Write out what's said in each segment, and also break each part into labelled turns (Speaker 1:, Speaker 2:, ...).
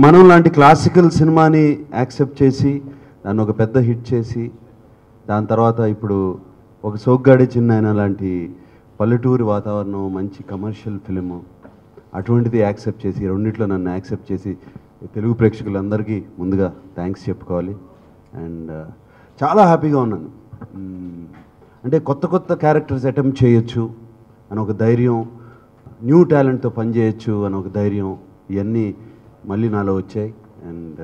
Speaker 1: మనం లాంటి క్లాసికల్ సినిమాని యాక్సెప్ట్ చేసి దాన్ని ఒక పెద్ద హిట్ చేసి దాని తర్వాత ఇప్పుడు ఒక సోగ్గాడే చిన్నాయన లాంటి పల్లెటూరి వాతావరణం మంచి కమర్షియల్ ఫిలిము అటువంటిది యాక్సెప్ట్ చేసి రెండిట్లో నన్ను యాక్సెప్ట్ చేసి తెలుగు ప్రేక్షకులందరికీ ముందుగా థ్యాంక్స్ చెప్పుకోవాలి. అండ్ చాలా హ్యాపీగా ఉన్నాను. అంటే కొత్త కొత్త క్యారెక్టర్స్ అటెంప్ట్ చేయొచ్చు అని ఒక ధైర్యం, న్యూ టాలెంట్తో పనిచేయచ్చు అని ఒక ధైర్యం, ఇవన్నీ మళ్ళీ నాలో వచ్చాయి. And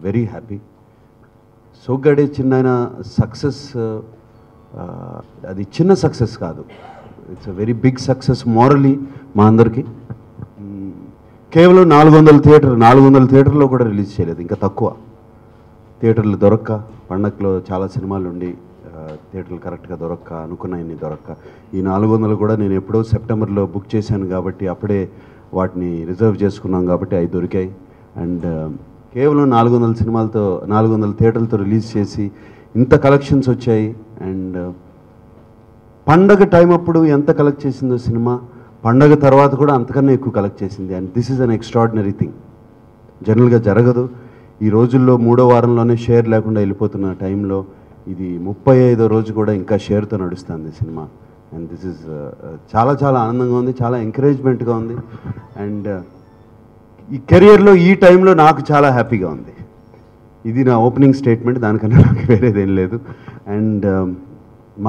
Speaker 1: very happy. సోగ్గాడే చిన్నాయన సక్సెస్ అది చిన్న సక్సెస్ కాదు, it's a very big success morally మా అందరికీ. కేవలం 400 థియేటర్లో కూడా రిలీజ్ చేయలేదు, ఇంకా తక్కువ థియేటర్లు దొరక్క, పండగలో చాలా సినిమాలు ఉండి థియేటర్లు కరెక్ట్గా దొరక్క, అనుకున్నాయన్ని దొరక్క. ఈ 400 కూడా నేను ఎప్పుడో సెప్టెంబర్లో బుక్ చేశాను కాబట్టి అప్పుడే వాటిని రిజర్వ్ చేసుకున్నాం కాబట్టి అవి దొరికాయి. అండ్ కేవలం 400 థియేటర్లతో రిలీజ్ చేసి ఇంత కలెక్షన్స్ వచ్చాయి. అండ్ పండగ టైం అప్పుడు ఎంత కలెక్ట్ చేసిందో సినిమా, పండగ తర్వాత కూడా అంతకన్నా ఎక్కువ కలెక్ట్ చేసింది. And this is an extraordinary thing, జనరల్గా జరగదు. ఈ రోజుల్లో 3వ వారంలోనే షేర్ లేకుండా వెళ్ళిపోతున్న టైంలో ఇది 35వ రోజు కూడా ఇంకా షేర్తో నడుస్తుంది సినిమా. అండ్ దిస్ ఈజ్ చాలా చాలా ఆనందంగా ఉంది, చాలా ఎంకరేజ్మెంట్గా ఉంది. అండ్ ఈ కెరియర్లో ఈ టైంలో నాకు చాలా హ్యాపీగా ఉంది. ఇది నా ఓపెనింగ్ స్టేట్మెంట్, దానికన్నా నాకు వేరేదేం లేదు. అండ్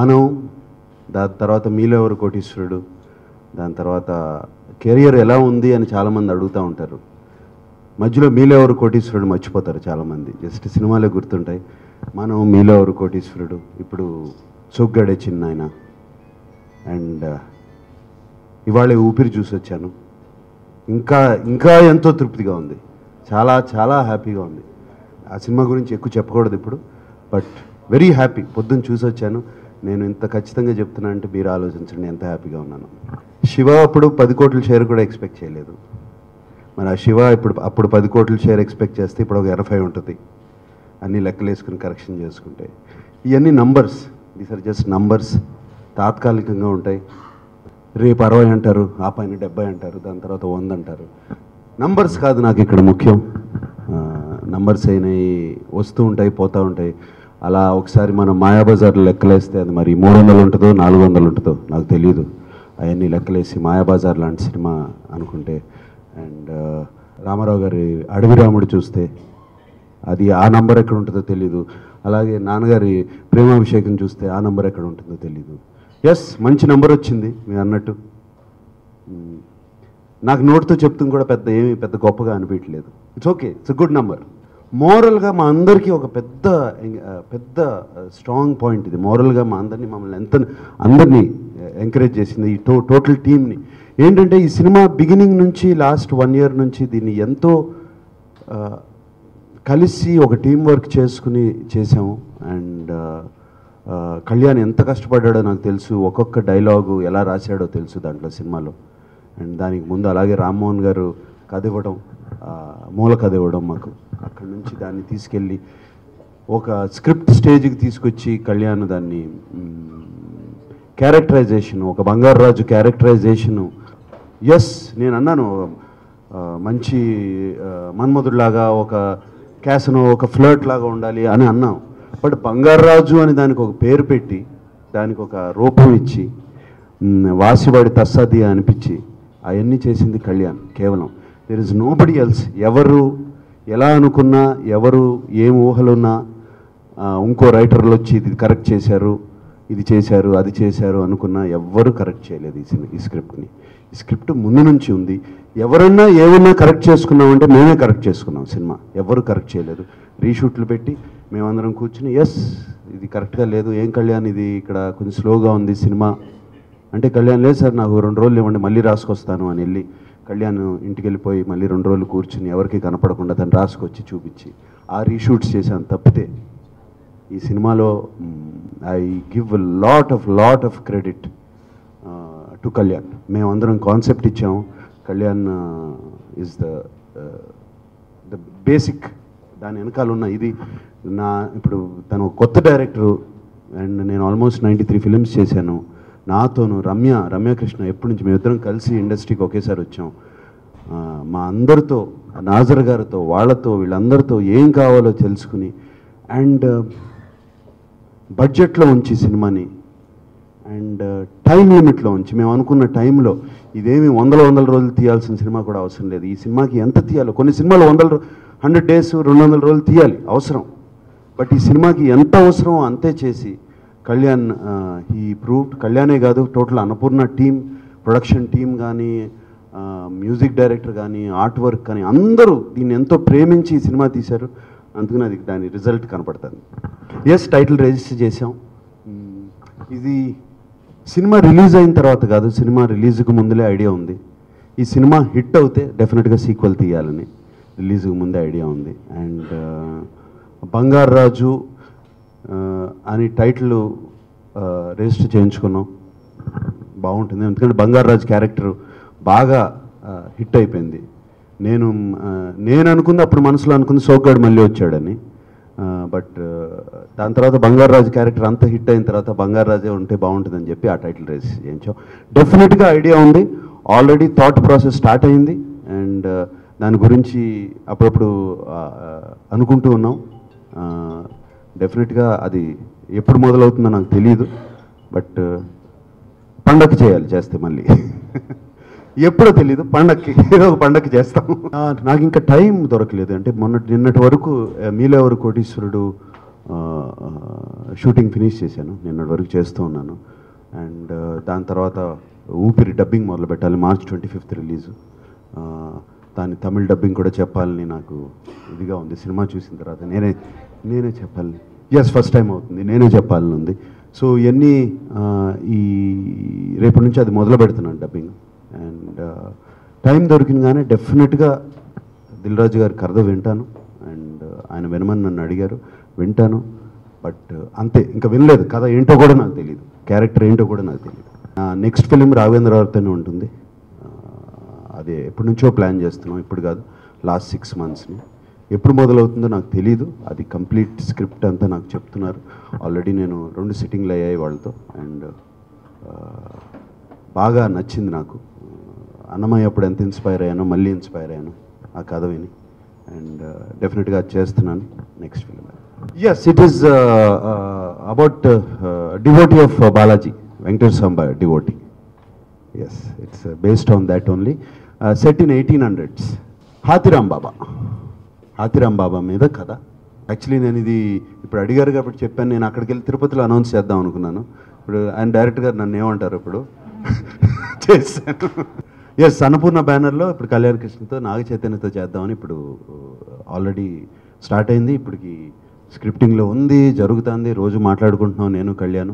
Speaker 1: మనం దాని తర్వాత మీలో ఎవరు కోటీశ్వరుడు, దాని తర్వాత కెరియర్ ఎలా ఉంది అని చాలామంది అడుగుతూ ఉంటారు. మధ్యలో మీలో ఎవరు కోటీశ్వరుడు మర్చిపోతారు చాలామంది, జస్ట్ సినిమాలే గుర్తుంటాయి. మనం మీలో ఎవరు కోటీశ్వరుడు, ఇప్పుడు సోగ్గాడే చిన్నాయన, అండ్ ఇవాళ ఊపిరి చూసి వచ్చాను. ఇంకా ఇంకా ఎంతో తృప్తిగా ఉంది, చాలా చాలా హ్యాపీగా ఉంది. ఆ సినిమా గురించి ఎక్కువ చెప్పకూడదు ఇప్పుడు, బట్ వెరీ హ్యాపీ. పొద్దున్న చూసి వచ్చాను. నేను ఇంత ఖచ్చితంగా చెప్తున్నా అంటే మీరు ఆలోచించండి ఎంత హ్యాపీగా ఉన్నాను. శివ అప్పుడు 10 కోట్ల షేర్ కూడా ఎక్స్పెక్ట్ చేయలేదు. మరి ఆ శివ అప్పుడు 10 కోట్ల షేర్ ఎక్స్పెక్ట్ చేస్తే ఇప్పుడు ఒక 80 ఉంటుంది, అన్నీ లెక్కలు వేసుకుని కరెక్షన్ చేసుకుంటే. ఇవన్నీ numbers, these are just numbers, తాత్కాలికంగా ఉంటాయి. రేపు 60 అంటారు, ఆ పైన 70 అంటారు, దాని తర్వాత 100 అంటారు. నంబర్స్ కాదు నాకు ఇక్కడ ముఖ్యం. నంబర్స్ అయినవి వస్తూ ఉంటాయి, పోతూ ఉంటాయి. అలా ఒకసారి మనం మాయాబజార్లో లెక్కలేస్తే అది మరి 300 ఉంటుందో 400 ఉంటుందో నాకు తెలియదు. అవన్నీ లెక్కలేసి మాయాబజార్ లాంటి సినిమా అనుకుంటే, అండ్ రామారావు గారి అడవి రాముడు చూస్తే అది ఆ నంబర్ ఎక్కడ ఉంటుందో తెలీదు. అలాగే నాన్నగారి ప్రేమాభిషేకం చూస్తే ఆ నంబర్ ఎక్కడ ఉంటుందో తెలీదు. ఎస్, మంచి నెంబర్ వచ్చింది మీరు అన్నట్టు. నాకు నోట్తో చెప్తుంది కూడా పెద్ద గొప్పగా అనిపించలేదు. It's okay, it's a good number. మోరల్గా మా అందరికీ ఒక పెద్ద స్ట్రాంగ్ పాయింట్ ఇది. మోరల్గా మమ్మల్ని అందరినీ ఎంకరేజ్ చేసింది ఈ టోటల్ టీమ్ని. ఏంటంటే ఈ సినిమా బిగినింగ్ నుంచి లాస్ట్ 1 year నుంచి దీన్ని ఎంతో కలిసి ఒక టీం వర్క్ చేసుకుని చేసాము. అండ్ కళ్యాణ్ ఎంత కష్టపడ్డాడో నాకు తెలుసు, ఒక్కొక్క డైలాగు ఎలా రాశాడో తెలుసు దాంట్లో సినిమాలో. అండ్ దానికి ముందు అలాగే రామ్మోహన్ గారు కథ ఇవ్వడం, మూల కథ ఇవ్వడం మాకు. అక్కడి నుంచి దాన్ని తీసుకెళ్ళి ఒక స్క్రిప్ట్ స్టేజ్కి తీసుకొచ్చి కళ్యాణ్ దాన్ని క్యారెక్టరైజేషను, ఒక బంగారరాజు క్యారెక్టరైజేషను. ఎస్, నేను అన్నాను మంచి మన్మధుడిలాగా, ఒక క్యాసనో, ఒక ఫ్లర్ట్ లాగా ఉండాలి అని అన్నాం. బట్ బంగారరాజు అని దానికి ఒక పేరు పెట్టి, దానికి ఒక రూపం ఇచ్చి, వాసివాడి తస్సాది అనిపించి అవన్నీ చేసింది కళ్యాణ్ కేవలం. There is nobody else. ఎవరు ఎలా అనుకున్నా, ఎవరు ఏం ఊహలున్నా, ఇంకో రైటర్లు వచ్చి ఇది కరెక్ట్ చేశారు, ఇది చేశారు, అది చేశారు అనుకున్నా ఎవ్వరూ కరెక్ట్ చేయలేదు ఈ స్క్రిప్ట్ని. ఈ స్క్రిప్ట్ ముందు నుంచి ఉంది. ఎవరన్నా ఏమన్నా కరెక్ట్ చేసుకున్నామంటే మేమే కరెక్ట్ చేసుకున్నాం. సినిమా ఎవరు కరెక్ట్ చేయలేదు. రీషూట్లు పెట్టి మేమందరం కూర్చుని ఎస్ ఇది కరెక్ట్గా లేదు, ఏం కళ్యాణ్ ఇది ఇక్కడ కొంచెం స్లోగా ఉంది సినిమా అంటే, కళ్యాణ్ లేదు సార్ నాకు 2 రోజులు ఇవ్వండి మళ్ళీ రాసుకొస్తాను అని వెళ్ళి కళ్యాణ్ ఇంటికి వెళ్ళిపోయి మళ్ళీ 2 రోజులు కూర్చుని ఎవరికి కనపడకుండా తను రాసుకొచ్చి చూపించి ఆ రీషూట్స్ చేశాను. తప్పితే ఈ సినిమాలో I give lot of credit to Kalyan. మేమందరం కాన్సెప్ట్ ఇచ్చాము, కళ్యాణ్ ఈజ్ ద బేసిక్. దాని వెనకాల ఉన్న ఇది ఇప్పుడు తను కొత్త డైరెక్టరు. అండ్ నేను ఆల్మోస్ట్ 93 ఫిలిమ్స్ చేశాను. నాతోను రమ్యకృష్ణ ఎప్పటి నుంచి మేమిద్దరం కలిసి ఇండస్ట్రీకి ఒకేసారి వచ్చాం. మా అందరితో, నాజర్ గారితో, వాళ్ళతో, వీళ్ళందరితో ఏం కావాలో తెలుసుకుని అండ్ బడ్జెట్లో ఉంచి సినిమాని అండ్ టైం లిమిట్లో ఉంచి, మేము అనుకున్న టైంలో ఇదేమి వందల రోజులు తీయాల్సిన సినిమా కూడా అవసరం లేదు. ఈ సినిమాకి ఎంత తీయాలో, కొన్ని సినిమాలు 100 days 200 రోజులు తీయాలి అవసరం, బట్ ఈ సినిమాకి ఎంత అవసరమో అంతే చేసి కళ్యాణ్ ఈ ప్రూవ్డ్. కళ్యాణే కాదు, total Annapurna team, production team కానీ, మ్యూజిక్ డైరెక్టర్ కానీ, ఆర్ట్ వర్క్ కానీ అందరూ దీన్ని ఎంతో ప్రేమించి ఈ సినిమా తీశారు. అందుకని అది దాని రిజల్ట్ కనపడుతుంది. ఎస్, టైటిల్ రిజిస్టర్ చేసాం. ఇది సినిమా రిలీజ్ అయిన తర్వాత కాదు, సినిమా రిలీజ్కి ముందులే ఐడియా ఉంది. ఈ సినిమా హిట్ అవుతే డెఫినెట్గా సీక్వెల్ తీయాలని రిలీజ్కి ముందే ఐడియా ఉంది. అండ్ బంగారు రాజు అని టైటిల్ రిజిస్టర్ చేయించుకున్నాం. బాగుంటుంది, ఎందుకంటే బంగారు రాజు క్యారెక్టర్ బాగా హిట్ అయిపోయింది. నేను అనుకుంది, అప్పుడు మనసులో అనుకుంది సోగ్గాడు మళ్ళీ వచ్చాడని, బట్ దాని తర్వాత బంగారు రాజు క్యారెక్టర్ అంత హిట్ అయిన తర్వాత బంగారు రాజే ఉంటే బాగుంటుందని చెప్పి ఆ టైటిల్ రిజిస్టర్ చేయించాం. డెఫినెట్గా ఐడియా ఉంది, ఆల్రెడీ థాట్ ప్రాసెస్ స్టార్ట్ అయింది అండ్ దాని గురించి అప్పుడప్పుడు అనుకుంటూ ఉన్నాం. డెఫినెట్గా అది ఎప్పుడు మొదలవుతుందో నాకు తెలియదు, బట్ పండగకి చేయాలి, చేస్తే మళ్ళీ ఎప్పుడో తెలీదు, పండగకి ఏదో ఒక పండగకి చేస్తాం. నాకు ఇంకా టైం దొరకలేదు. అంటే నిన్నటి వరకు మీలెవరు కోటీశ్వరుడు షూటింగ్ ఫినిష్ చేశాను, నిన్నటి వరకు చేస్తూ ఉన్నాను. అండ్ దాని తర్వాత ఊపిరి డబ్బింగ్ మొదలు పెట్టాలి, March 25th రిలీజు. దాని తమిళ్ డబ్బింగ్ కూడా చెప్పాలని నాకు ఇదిగా ఉంది. సినిమా చూసిన తర్వాత నేనే చెప్పాలి. ఫస్ట్ టైం అవుతుంది, నేనే చెప్పాలని ఉంది. సో ఇవన్నీ ఈ రేపటి నుంచి అది మొదలు పెడుతున్నాను డబ్బింగ్. అండ్ టైం దొరికినగానే డెఫినెట్గా దిల్ రాజు గారి కథ వింటాను. అండ్ ఆయన వినమని నన్ను అడిగారు, వింటాను. బట్ అంతే, ఇంకా వినలేదు. కథ ఏంటో కూడా నాకు తెలియదు, క్యారెక్టర్ ఏంటో కూడా నాకు తెలియదు. నెక్స్ట్ ఫిలిం రాఘవేంద్రరావుతోనే ఉంటుంది. అదే ఎప్పటి నుంచో ప్లాన్ చేస్తున్నాం, ఇప్పుడు కాదు, లాస్ట్ 6 monthsని. ఎప్పుడు మొదలవుతుందో నాకు తెలీదు. అది కంప్లీట్ స్క్రిప్ట్ అంతా నాకు చెప్తున్నారు. ఆల్రెడీ నేను 2 సిట్టింగ్లు అయ్యాయి వాళ్ళతో. అండ్ బాగా నచ్చింది నాకు. అన్నమయ్య అప్పుడు ఎంత ఇన్స్పైర్ అయ్యానో మళ్ళీ ఇన్స్పైర్ అయ్యాను ఆ కథ విని. అండ్ డెఫినెట్గా చేస్తున్నాను next film. Yes, it is about devotee of Balaji, Venkateswara Swamy devotee. Yes, it's based on that only. Set in 1800s. Hathiram Baba మీద కథ. యాక్చువల్లీ నేను ఇది ఇప్పుడు అడిగారు కాబట్టి చెప్పాను. నేను అక్కడికి వెళ్ళి తిరుపతిలో అనౌన్స్ చేద్దాం అనుకున్నాను. ఇప్పుడు ఆయన డైరెక్టర్ గారు నన్ను ఏమంటారు ఇప్పుడు చేశాను. ఎస్, అన్నపూర్ణ బ్యానర్లో ఇప్పుడు కళ్యాణ్ కృష్ణతో, నాగ చైతన్యతో చేద్దామని ఇప్పుడు ఆల్రెడీ స్టార్ట్ అయింది. ఇప్పటికి స్క్రిప్టింగ్లో ఉంది, జరుగుతుంది. రోజు మాట్లాడుకుంటున్నాం నేను కళ్యాణ్,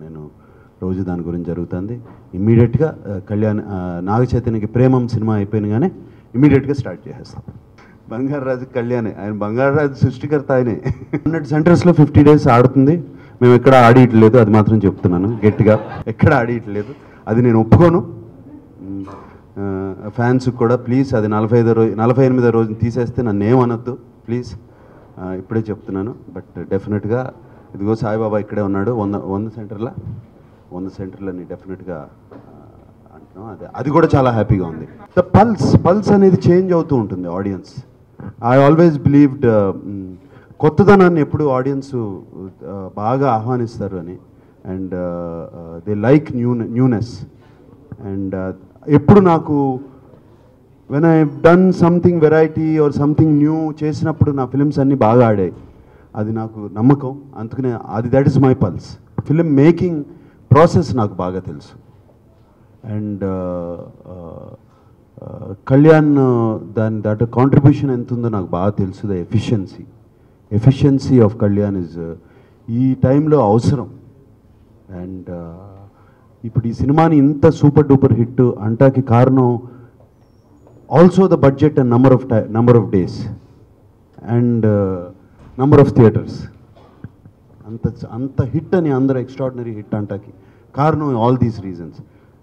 Speaker 1: నేను రోజు దాని గురించి జరుగుతుంది. ఇమ్మీడియట్గా నాగ చైతన్యకి ప్రేమం సినిమా అయిపోయినగానే ఇమ్మీడియట్గా స్టార్ట్ చేసేస్తాం. బంగారు రాజు కళ్యాణే, ఆయన బంగారు రాజు సృష్టికర్త ఆయనే. 100 centersలో 50 days ఆడుతుంది. మేము ఎక్కడ ఆడియట్లేదు, అది మాత్రం చెప్తున్నాను గట్టిగా. ఎక్కడ ఆడియట్లేదు, అది నేను ఒప్పుకోను. ఫ్యాన్స్కి కూడా ప్లీజ్, అది 48వ రోజున తీసేస్తే నన్ను ఏమనొద్దు ప్లీజ్, ఇప్పుడే చెప్తున్నాను. బట్ డెఫినెట్గా ఇదిగో సాయిబాబా ఇక్కడే ఉన్నాడు. 100 సెంటర్లని డెఫినెట్గా అంటున్నాం. అది కూడా చాలా హ్యాపీగా ఉంది. ద పల్స్ అనేది చేంజ్ అవుతూ ఉంటుంది ఆడియన్స్. ఐ ఆల్వేస్ బిలీవ్డ్ కొత్తదనాన్ని ఎప్పుడు ఆడియన్స్ బాగా ఆహ్వానిస్తారు అని. And they like newness. And ఎప్పుడు నాకు when I done something variety or something new చేసినప్పుడు నా ఫిలిమ్స్ అన్నీ బాగా ఆడాయి. అది నాకు నమ్మకం. అందుకనే that is my pulse. Film making process నాకు బాగా తెలుసు. అండ్ కళ్యాణ్ దాంట్లో కాంట్రిబ్యూషన్ ఎంత ఉందో నాకు బాగా తెలుసు. The efficiency of Kalyan is ఈ టైంలో అవసరం. అండ్ ఇప్పుడు ఈ సినిమాని ఇంత సూపర్ డూపర్ హిట్ అంటాకి కారణం also the budget and number of days and number of theatres. అంత హిట్ అని, అందరూ ఎక్స్ట్రాడినరీ హిట్ అంటాకి కారణం ఆల్ దీస్ రీజన్స్.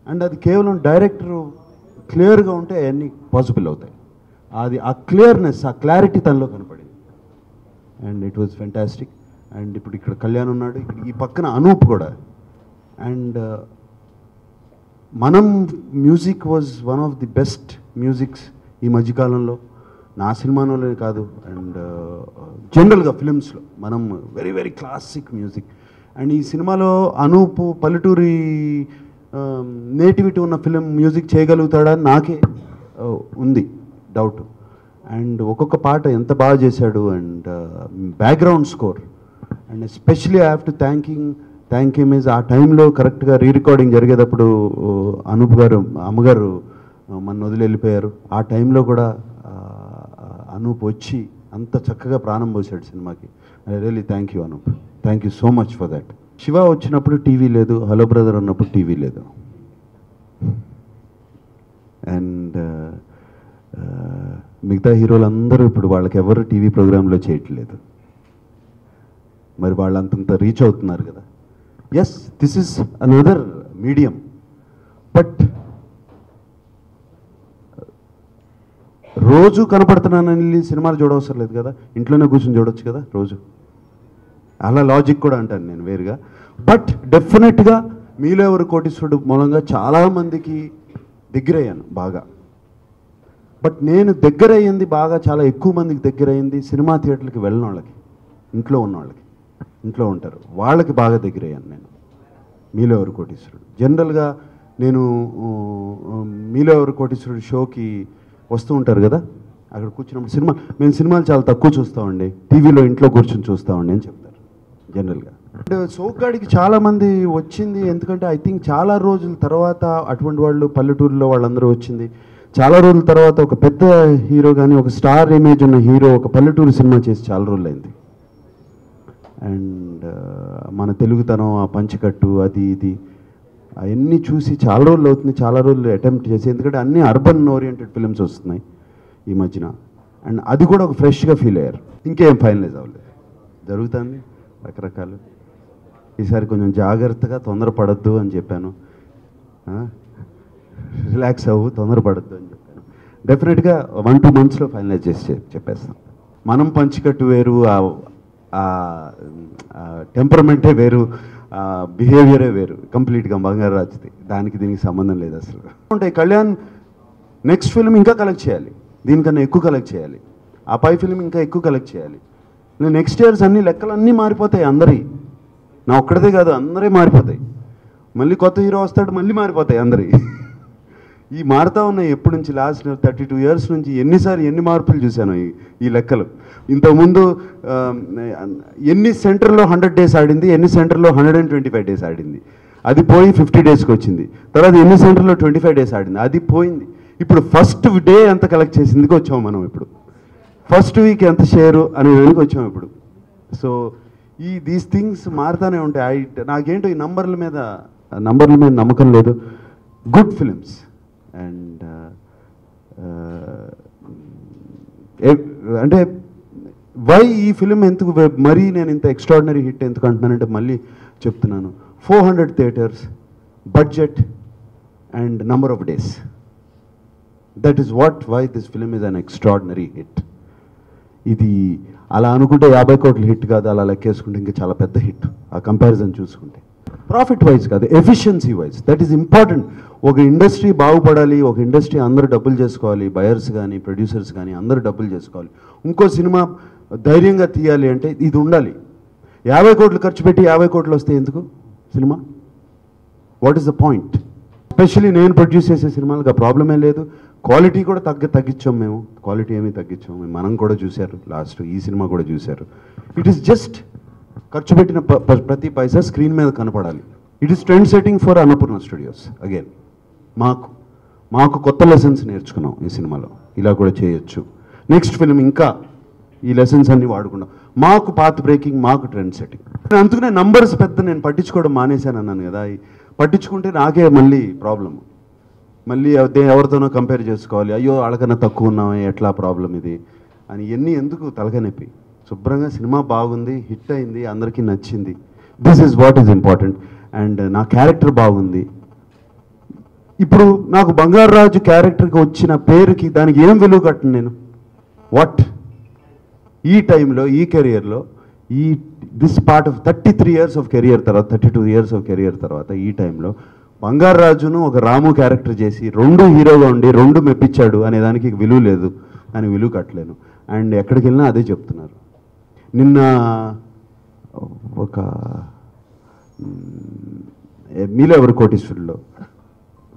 Speaker 1: అండ్ అది కేవలం డైరెక్టర్ క్లియర్గా ఉంటే అవన్నీ పాసిబుల్ అవుతాయి. ఆ క్లియర్నెస్, ఆ క్లారిటీ తనలో కనపడింది. And it was fantastic. And ఇప్పుడు ఇక్కడ కళ్యాణ్ ఉన్నాడు, ఇక్కడ ఈ పక్కన అనూప్ కూడా. అండ్ మనం music was one of the best musics ఈ మధ్యకాలంలో, నా సినిమాలోనే కాదు, అండ్ జనరల్గా ఫిలిమ్స్లో మనం very very classic music. And ఈ సినిమాలో అనూప్ పల్లెటూరి నేటివిటీ ఉన్న ఫిలిం మ్యూజిక్ చేయగలుగుతాడా నాకే ఉంది డౌట్. అండ్ ఒక్కొక్క పాట ఎంత బాగా చేశాడు, and background score, and especially I have to thank him is ఆ టైంలో కరెక్ట్గా రికార్డింగ్ జరిగేటప్పుడు అనూప్ గారు అమ్మగారు మన వదిలి వెళ్ళిపోయారు. ఆ టైంలో కూడా అనూప్ వచ్చి అంత చక్కగా ప్రాణం పోసాడు సినిమాకి. I really thank you Anoop, thank you so much for that. Shiva వచ్చినప్పుడు టీవీ లేదు, హలో బ్రదర్ ఉన్నప్పుడు టీవీ లేదు. అండ్ మిగతా హీరోలందరూ ఇప్పుడు వాళ్ళకి ఎవరు టీవీ ప్రోగ్రాంలో చేయట్లేదు. మరి వాళ్ళంతంత రీచ్ అవుతున్నారు కదా. Yes, this is another medium, but రోజు కనపడుతున్నానని సినిమాలు చూడవసరం లేదు కదా, ఇంట్లోనే కూర్చొని చూడొచ్చు కదా రోజు. అలా లాజిక్ కూడా అంటాను నేను వేరుగా. బట్ డెఫినెట్గా మీలో ఎవరు కోటీశ్వరుడు మూలంగా చాలామందికి దగ్గరయ్యాను బాగా. బట్ నేను దగ్గర అయ్యింది బాగా, చాలా ఎక్కువ మందికి దగ్గర అయ్యింది సినిమా థియేటర్కి వెళ్ళిన వాళ్ళకి, ఇంట్లో ఉన్న వాళ్ళకి, ఇంట్లో ఉంటారు వాళ్ళకి బాగా దగ్గర అయ్యాను నేను. మీలో ఎవరు కోటీశ్వరుడు జనరల్గా నేను మీలో ఎవరు కోటీశ్వరుడు షోకి వస్తూ ఉంటారు కదా, అక్కడ కూర్చున్నప్పుడు మేము సినిమాలు చాలా తక్కువ చూస్తామండి, టీవీలో ఇంట్లో కూర్చొని చూస్తామండి అని చెప్తారు జనరల్గా. అంటే సోగ్గాడికి చాలామంది వచ్చింది ఎందుకంటే ఐ థింక్ చాలా రోజుల తర్వాత అటువంటి వాళ్ళు పల్లెటూరులో వాళ్ళందరూ వచ్చింది. చాలా రోజుల తర్వాత ఒక పెద్ద హీరో కానీ ఒక స్టార్ ఇమేజ్ ఉన్న హీరో ఒక పల్లెటూరు సినిమా చేసి చాలా రోజులు అయింది. అండ్ మన తెలుగుతనం, ఆ పంచకట్టు, అది ఇది అవన్నీ చూసి చాలా రోజులు అవుతుంది, చాలా రోజులు అటెంప్ట్ చేసి, ఎందుకంటే అన్నీ అర్బన్ ఓరియంటెడ్ ఫిలిమ్స్ వస్తున్నాయి ఈ మధ్యన. అండ్ అది కూడా ఒక ఫ్రెష్గా ఫీల్ అయ్యారు. ఇంకేం ఫైనలైజ్ అవ్వలేదు, జరుగుతుంది రకరకాలు. ఈసారి కొంచెం జాగ్రత్తగా, తొందరపడద్దు అని చెప్పాను, రిలాక్స్ అవ్వు, తొందరపడద్దు అని చెప్పాను. డెఫినెట్గా 1-2 monthsలో ఫైనలైజ్ చేసి చెప్పేస్తాం. మనం పంచికట్టు వేరు, టెంపరమెంటే వేరు, బిహేవియరే వేరు కంప్లీట్గా బంగారాజుది. దానికి దీనికి సంబంధం లేదు అసలు. ఉంటాయి కళ్యాణ్ నెక్స్ట్ ఫిల్మ్ ఇంకా కలెక్ట్ చేయాలి, దీనికన్నా ఎక్కువ కలెక్ట్ చేయాలి, ఆ పై ఫిల్మ్ ఇంకా ఎక్కువ కలెక్ట్ చేయాలి. నెక్స్ట్ ఇయర్స్ అన్ని లెక్కలన్నీ మారిపోతాయి అందరి, నా ఒక్కడిదే కాదు అందరే మారిపోతాయి. మళ్ళీ కొత్త హీరో వస్తాడు, మళ్ళీ మారిపోతాయి అందరి. ఈ మారుతూ ఉన్నాయి ఎప్పటి నుంచి, లాస్ట్ 32 years నుంచి ఎన్ని మార్పులు చూశాను ఈ లెక్కలు. ఇంతకుముందు ఎన్ని సెంటర్లో 100 days ఆడింది, ఎన్ని సెంటర్లో 125 days ఆడింది, అది పోయి 50 daysకి వచ్చింది. తర్వాత ఎన్ని సెంటర్లో 25 days ఆడింది, అది పోయింది. ఇప్పుడు ఫస్ట్ డే ఎంత కలెక్ట్ చేసిందికి వచ్చాము మనం, ఇప్పుడు ఫస్ట్ వీక్ ఎంత షేరు అనే దానికి వచ్చాము ఇప్పుడు. సో దీస్ థింగ్స్ మారుతూనే ఉంటాయి. నాకేంటో ఈ నంబర్ల మీద నమ్మకం లేదు. గుడ్ ఫిలిమ్స్ అండ్ అంటే వై ఈ ఫిలిం ఎందుకు మరీ నేను ఇంత ఎక్స్ట్రాడినరీ హిట్ ఎందుకు అంటున్నానంటే మళ్ళీ చెప్తున్నాను, 400 theatres, budget and number of days. That is why this film is an extraordinary hit. ఇది అలా అనుకుంటే 50 కోట్ల హిట్ కాదు, అలా లెక్కేసుకుంటే ఇంకా చాలా పెద్ద హిట్. ఆ కంపారిజన్ చూసుకుంటే ప్రాఫిట్ వైజ్ కాదు, efficiency wise, that is important. ఒక ఇండస్ట్రీ బాగుపడాలి, ఒక ఇండస్ట్రీ అందరూ డబ్బులు చేసుకోవాలి, బయర్స్ కానీ ప్రొడ్యూసర్స్ కానీ అందరూ డబ్బులు చేసుకోవాలి. ఇంకో సినిమా ధైర్యంగా తీయాలి అంటే ఇది ఉండాలి. 50 కోట్లు ఖర్చు పెట్టి 50 కోట్లు వస్తే ఎందుకు cinema? What is the point? Especially నేను ప్రొడ్యూస్ చేసే సినిమాలకు ఆ ప్రాబ్లమే లేదు. క్వాలిటీ కూడా తగ్గించాం మేము, క్వాలిటీ ఏమీ తగ్గించాం మేము. మనం కూడా చూశారు, లాస్ట్ ఈ సినిమా కూడా చూశారు. ఇట్ ఈస్ జస్ట్ ఖర్చు పెట్టిన ప్రతి పైసా స్క్రీన్ మీద కనపడాలి. It is trend setting for Annapurna studios. Again మాకు కొత్త లెసన్స్ నేర్చుకున్నాం ఈ సినిమాలో, ఇలా కూడా చేయొచ్చు. నెక్స్ట్ ఫిల్మ్ ఇంకా ఈ లెసన్స్ అన్ని వాడుకున్నాం. మాకు పాత్ బ్రేకింగ్, మాకు ట్రెండ్ సెట్టింగ్. అందుకనే నంబర్స్ పెద్ద నేను పట్టించుకోవడం మానేశాను అన్నాను కదా. పట్టించుకుంటే నాకే మళ్ళీ ప్రాబ్లమ్, మళ్ళీ ఎవరితోనో కంపేర్ చేసుకోవాలి, అయ్యో వాళ్ళకన్నా తక్కువ ఉన్నామే, ఎట్లా ప్రాబ్లం ఇది అని ఎందుకు తలకనొప్పి. శుభ్రంగా సినిమా బాగుంది, హిట్ అయింది, అందరికీ నచ్చింది, this is what is important. And నా క్యారెక్టర్ బాగుంది. ఇప్పుడు నాకు బంగారాజు క్యారెక్టర్కి వచ్చిన పేరుకి దానికి ఏం విలువ కట్టను నేను? వాట్ ఈ టైంలో, ఈ కెరియర్లో, this part of 33 years of career తర్వాత, 32 years ఆఫ్ కెరియర్ తర్వాత ఈ టైంలో బంగారు రాజును ఒక రాము క్యారెక్టర్ చేసి 2 హీరోగా ఉండి 2 మెప్పించాడు అనే దానికి విలువ లేదు, అని విలువ కట్టలేను. అండ్ ఎక్కడికి వెళ్ళినా అదే చెప్తున్నారు. నిన్న ఒక మీలో ఎవరు కోటీశ్వరులో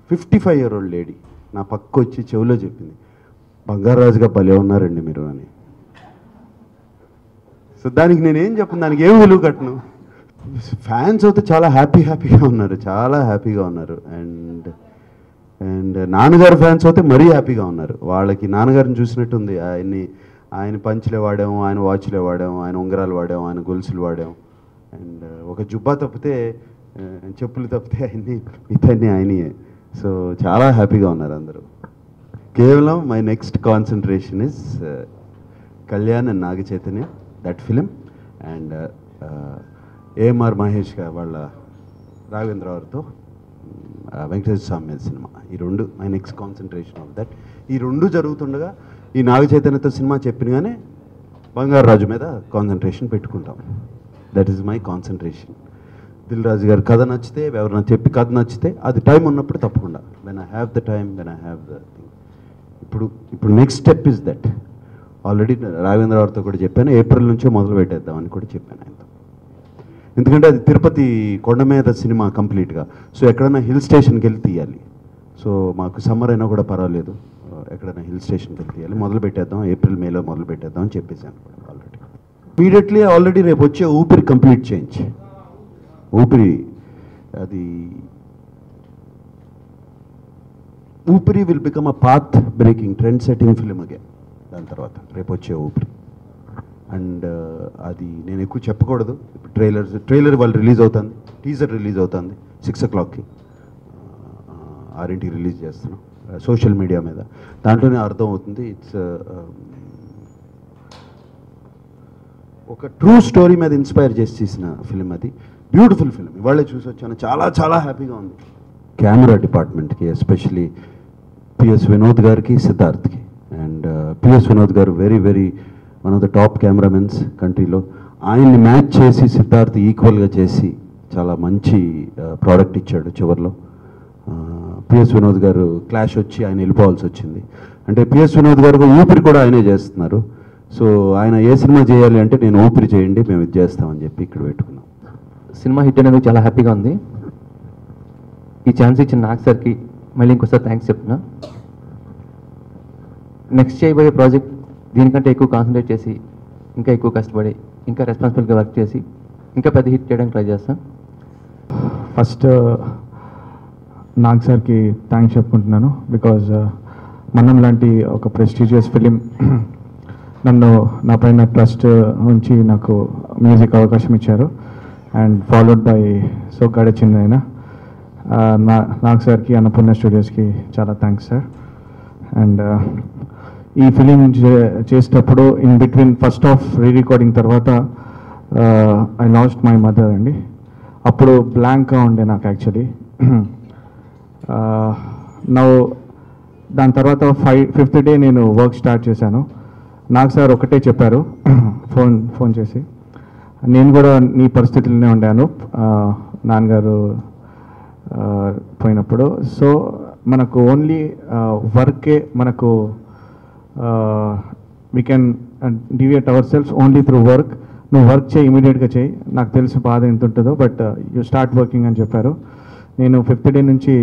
Speaker 1: 55-year-old లేడీ నా పక్క వచ్చి చెవిలో చెప్పింది, బంగారు రాజుగా భలే ఉన్నారండి మీరు అని. సో దానికి నేనేం చెప్పను, దానికి ఏం విలువ కట్టను. ఫ్యాన్స్ అయితే చాలా హ్యాపీగా ఉన్నారు, చాలా హ్యాపీగా ఉన్నారు. అండ్ నాన్నగారు ఫ్యాన్స్ అయితే మరీ హ్యాపీగా ఉన్నారు. వాళ్ళకి నాన్నగారిని చూసినట్టుంది. ఆయన పంచులే వాడాము, ఆయన వాచ్లే వాడాము, ఆయన ఉంగరాలు వాడాము, ఆయన గొలుసులు వాడాము. అండ్ ఒక జుబ్బా తప్పితే, చెప్పులు తప్పితే మిగతాన్ని ఆయనయే. సో చాలా హ్యాపీగా ఉన్నారు అందరూ. కేవలం my next concentration is Kalyan and Naga Chaitanya, that film. And AMR Mahesh వాళ్ళ రాఘవేంద్ర గారితో వెంకటేశ్వర స్వామి మీద సినిమా. ఈ 2 my next concentration of that. ఈ 2 జరుగుతుండగా ఈ నాగ చైతన్యతో సినిమా చెప్పినగానే బంగారు రాజు మీద కాన్సన్ట్రేషన్ పెట్టుకుంటాం. That is my concentration. Dil Raju గారి కథ నచ్చితే, ఎవరైనా చెప్పి కథ నచ్చితే, అది టైం ఉన్నప్పుడు తప్పకుండా, when I have the time, when I have the thing. ఇప్పుడు next step is that. Already Raghavendra గారితో కూడా చెప్పాను, ఏప్రిల్ నుంచే మొదలు పెట్టేద్దామని కూడా చెప్పాను ఆయనతో. ఎందుకంటే అది తిరుపతి కొండ మీద సినిమా కంప్లీట్గా. సో ఎక్కడైనా హిల్ స్టేషన్కి వెళ్ళి తీయాలి. సో మాకు సమ్మర్ అయినా కూడా పర్వాలేదు, ఎక్కడైనా హిల్ స్టేషన్కి వెళ్ళి తీయాలి. మొదలు పెట్టేద్దాం, ఏప్రిల్ మేలో మొదలు పెట్టేద్దాం అని చెప్పేసాను ఆల్రెడీ. ఇమీడియట్లీ ఆల్రెడీ రేపు వచ్చే ఊపిరి కంప్లీట్ చేయించి, ఊపిరి అది Oopiri will become a path breaking trend setting film అగే. దాని తర్వాత రేపు వచ్చే ఊపిరి. అండ్ అది నేను ఎక్కువ చెప్పకూడదు. ఇప్పుడు ట్రైలర్ వాళ్ళు రిలీజ్ అవుతుంది, టీజర్ రిలీజ్ అవుతుంది 6 o'clockకి, 6ంటికి రిలీజ్ చేస్తున్నాం సోషల్ మీడియా మీద. దాంట్లోనే అర్థం అవుతుంది. ఇట్స్ ఒక ట్రూ స్టోరీ మీద ఇన్స్పైర్ చేసి తీసిన ఫిలిం అది. Beautiful film. ఇవాళే చూసి వచ్చాను, చాలా చాలా హ్యాపీగా ఉంది. కెమెరా డిపార్ట్మెంట్కి, ఎస్పెషలీ పిఎస్ వినోద్ గారికి, సిద్ధార్థ్కి. అండ్ పిఎస్ వినోద్ గారు very one of the top cameramens కంట్రీలో. ఆయన్ని మ్యాచ్ చేసి సిద్ధార్థ్ ఈక్వల్గా చేసి చాలా మంచి ప్రోడక్ట్ ఇచ్చాడు చివరిలో. పిఎస్ వినోద్ గారు క్లాష్ వచ్చి ఆయన వెళ్ళిపోవాల్సి వచ్చింది. అంటే పిఎస్ వినోద్ గారు ఊపిరి కూడా ఆయనే చేస్తున్నారు. సో ఆయన ఏ సినిమా చేయాలి అంటే, నేను ఊపిరి చేయండి, మేము ఇది చేస్తామని చెప్పి ఇక్కడ పెట్టుకున్నాం.
Speaker 2: సినిమా హిట్ అనేది చాలా హ్యాపీగా ఉంది. ఈ ఛాన్స్ ఇచ్చిన నాగ్ సార్కి మళ్ళీ ఇంకోసారి థ్యాంక్స్ చెప్తున్నా. నెక్స్ట్ చేయబోయే ప్రాజెక్ట్ దీనికంటే ఎక్కువ కాన్సన్ట్రేట్ చేసి, ఇంకా ఎక్కువ కష్టపడి, ఇంకా రెస్పాన్సిబుల్గా వర్క్ చేసి, ఇంకా పెద్ద హిట్ చేయడానికి ట్రై చేస్తాం.
Speaker 3: ఫస్ట్ నాగ్ సార్కి థ్యాంక్స్ చెప్పుకుంటున్నాను. బికాజ్ మనం లాంటి ఒక ప్రెస్టీజియస్ ఫిలిం నా పైన ట్రస్ట్ ఉంచి నాకు మ్యూజిక్ అవకాశం ఇచ్చారు. And followed by Soggade Chinni Nayana. Nag సార్కి, అన్నపూర్ణ స్టూడియోస్కి చాలా థ్యాంక్స్ సార్. అండ్ ఈ ఫిలిం చేసేటప్పుడు in between first half re recording తర్వాత ఐ లాస్ట్ మై మదర్ అండి. అప్పుడు బ్లాంక్గా ఉండే నాకు యాక్చువల్లీ. దాని తర్వాత 5th day నేను వర్క్ స్టార్ట్ చేశాను. నాకు సార్ ఒకటే చెప్పారు ఫోన్ చేసి, నేను కూడా నీ పరిస్థితుల్లోనే ఉండాను నాన్నగారు పోయినప్పుడు. సో మనకు ఓన్లీ వర్కే మనకు we can deviate our self only through work. నువ్వు వర్క్ చేయి, ఇమీడియట్గా చేయి, నాకు తెలుసు బాధ ఎంత ఉంటుందో, బట్ యూ స్టార్ట్ వర్కింగ్ అని చెప్పారు. నేను 5th day నుంచి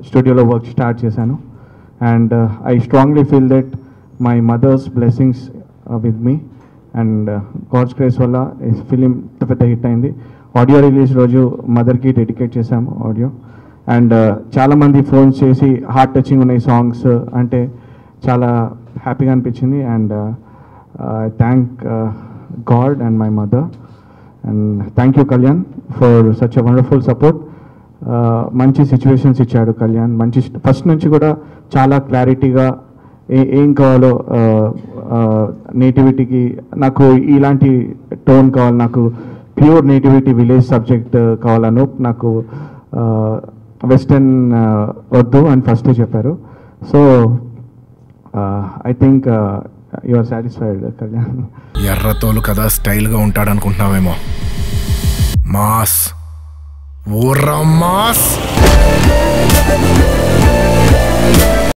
Speaker 3: స్టూడియోలో వర్క్ స్టార్ట్ చేశాను. And I strongly feel that my mother's blessings with me and God's grace వల్ల ఈ ఫిలిం పెద్ద హిట్ అయింది. ఆడియో రిలీజ్ రోజు మదర్కి డెడికేట్ చేశాము ఆడియో. అండ్ చాలామంది ఫోన్స్ చేసి హార్ట్ టచింగ్ ఉన్నాయి సాంగ్స్ అంటే చాలా హ్యాపీగా అనిపించింది. And I thank God and my mother. And thank you Kalyan for such a wonderful support. మంచి సిచ్యువేషన్స్ ఇచ్చాడు కళ్యాణ్. మంచి ఫస్ట్ నుంచి కూడా చాలా క్లారిటీగా ఏం కావాలో, నేటివిటీకి నాకు ఇలాంటి టోన్ కావాలి, నాకు ప్యూర్ నేటివిటీ విలేజ్ సబ్జెక్ట్ కావాలను, నాకు వెస్టర్న్ వద్దు అని ఫస్టే చెప్పారు. So I think you are satisfied Kalyan.
Speaker 4: ఎర్రతోలు కదా స్టైల్గా ఉంటాడు అనుకుంటున్నావేమో. మాస్ Urra más.